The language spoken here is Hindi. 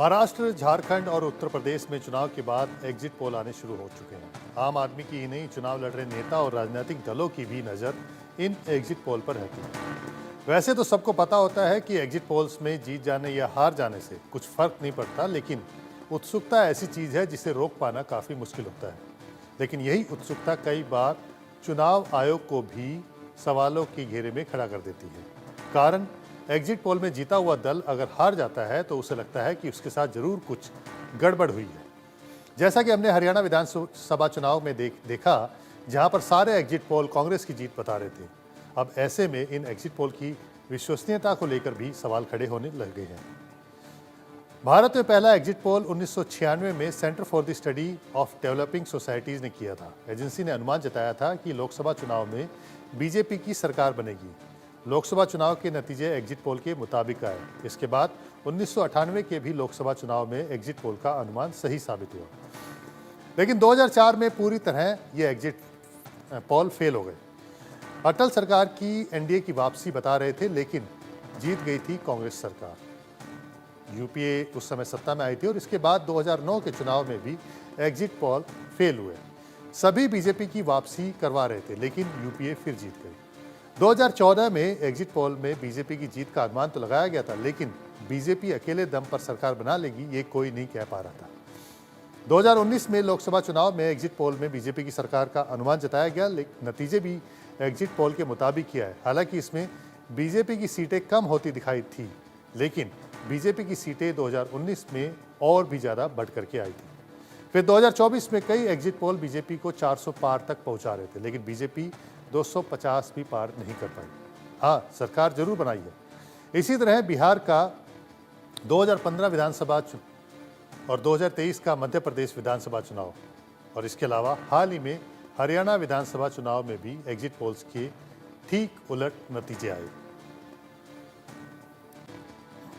महाराष्ट्र, झारखंड और उत्तर प्रदेश में चुनाव के बाद एग्जिट पोल आने शुरू हो चुके हैं। आम आदमी की ही नहीं, चुनाव लड़ रहे नेता और राजनीतिक दलों की भी नज़र इन एग्जिट पोल पर रहती है। वैसे तो सबको पता होता है कि एग्जिट पोल्स में जीत जाने या हार जाने से कुछ फर्क नहीं पड़ता, लेकिन उत्सुकता ऐसी चीज़ है जिसे रोक पाना काफ़ी मुश्किल होता है। लेकिन यही उत्सुकता कई बार चुनाव आयोग को भी सवालों के घेरे में खड़ा कर देती है। कारण, एग्जिट पोल में जीता हुआ दल अगर हार जाता है तो उसे लगता है कि उसके साथ जरूर कुछ गड़बड़ हुई है। जैसा कि हमने हरियाणा विधानसभा चुनाव में देखा, जहां पर सारे एग्जिट पोल कांग्रेस की जीत बता रहे थे। अब ऐसे में इन एग्जिट पोल की विश्वसनीयता को लेकर भी सवाल खड़े होने लग गए हैं। भारत में पहला एग्जिट पोल 1996 में centre for the study of developing societies ने किया था। एजेंसी ने अनुमान जताया था कि लोकसभा चुनाव में बीजेपी की सरकार बनेगी। लोकसभा चुनाव के नतीजे एग्जिट पोल के मुताबिक आए। इसके बाद 1998 के भी लोकसभा चुनाव में एग्जिट पोल का अनुमान सही साबित हुआ। लेकिन 2004 में पूरी तरह ये एग्जिट पोल फेल हो गए। अटल सरकार की एनडीए की वापसी बता रहे थे, लेकिन जीत गई थी कांग्रेस सरकार। यूपीए उस समय सत्ता में आई थी और इसके बाद 2009 के चुनाव में भी एग्जिट पोल फेल हुए। सभी बीजेपी की वापसी करवा रहे थे, लेकिन यूपीए फिर जीत गई। 2014 में एग्जिट पोल में बीजेपी की जीत का अनुमान तो लगाया गया था, लेकिन बीजेपी अकेले दम पर सरकार बना लेगी ये कोई नहीं कह पा रहा था। 2019 में लोकसभा चुनाव में एग्जिट पोल में बीजेपी की सरकार का अनुमान जताया गया, लेकिन नतीजे भी एग्जिट पोल के मुताबिक ही आए। हालांकि इसमें बीजेपी की सीटें कम होती दिखाई थी, लेकिन बीजेपी की सीटें 2019 में और भी ज़्यादा बढ़ करके आई थी। फिर 2024 में कई एग्जिट पोल बीजेपी को 400 पार तक पहुंचा रहे थे, लेकिन बीजेपी 250 भी पार नहीं कर पाई। हाँ, सरकार जरूर बनाई है। इसी तरह बिहार का 2015 विधानसभा और 2023 का मध्य प्रदेश विधानसभा चुनाव और इसके अलावा हाल ही में हरियाणा विधानसभा चुनाव में भी एग्जिट पोल्स के ठीक उलट नतीजे आए।